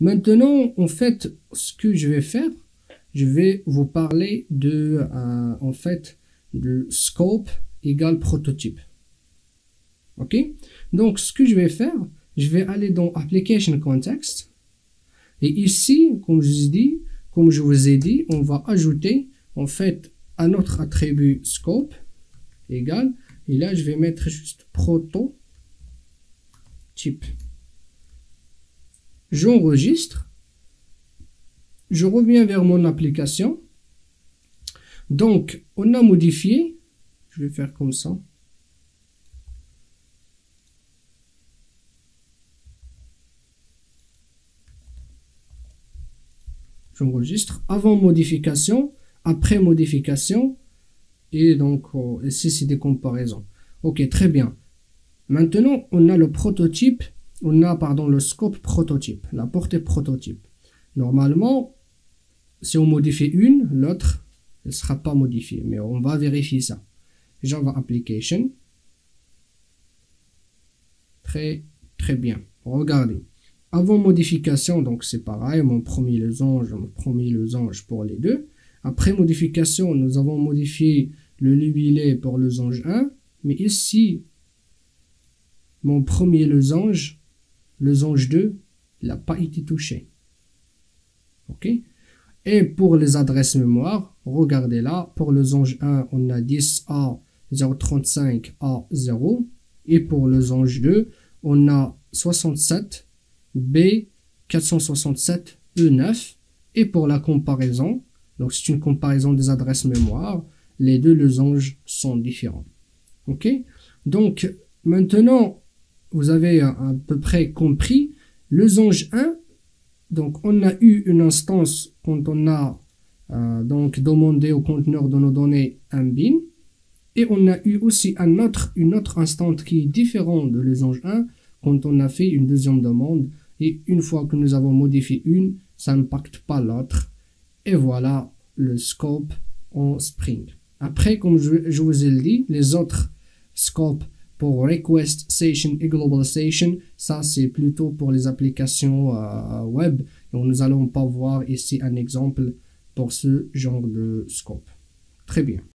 Maintenant, en fait, ce que je vais faire, je vais vous parler de, en fait, de scope égale prototype. Ok? Donc, ce que je vais faire, je vais aller dans Application Context. Et ici, comme je vous ai dit, on va ajouter, en fait, à notre attribut scope égale, et là, je vais mettre juste prototype. J'enregistre. Je reviens vers mon application. Donc, on a modifié. Je vais faire comme ça. J'enregistre avant modification, après modification. Et donc, ici, c'est des comparaisons. Ok, très bien. Maintenant, on a le prototype. On a, pardon, le scope prototype. La portée prototype. Normalement, si on modifie une, l'autre ne sera pas modifiée. Mais on va vérifier ça. Java Application. Très bien. Regardez. Avant modification, donc c'est pareil. Mon premier losange pour les deux. Après modification, nous avons modifié le libellé pour losange 1. Mais ici, mon premier losange 2, il n'a pas été touché. Ok? Et pour les adresses mémoire, regardez là, pour losange 1, on a 10A 035A0. Et pour losange 2, on a 67B 467E9. Et pour la comparaison, donc c'est une comparaison des adresses mémoire, les deux losanges sont différents. Ok? Donc, maintenant, vous avez à peu près compris, losange 1, donc on a eu une instance quand on a donc demandé au conteneur de nos données un bin, et on a eu aussi une autre instance qui est différente de losange 1 quand on a fait une deuxième demande, et une fois que nous avons modifié une, ça n'impacte pas l'autre, et voilà le scope en Spring. Après, comme je vous ai dit, les autres scopes pour request session et global session, ça c'est plutôt pour les applications web. Donc nous allons pas voir ici un exemple pour ce genre de scope. Très bien.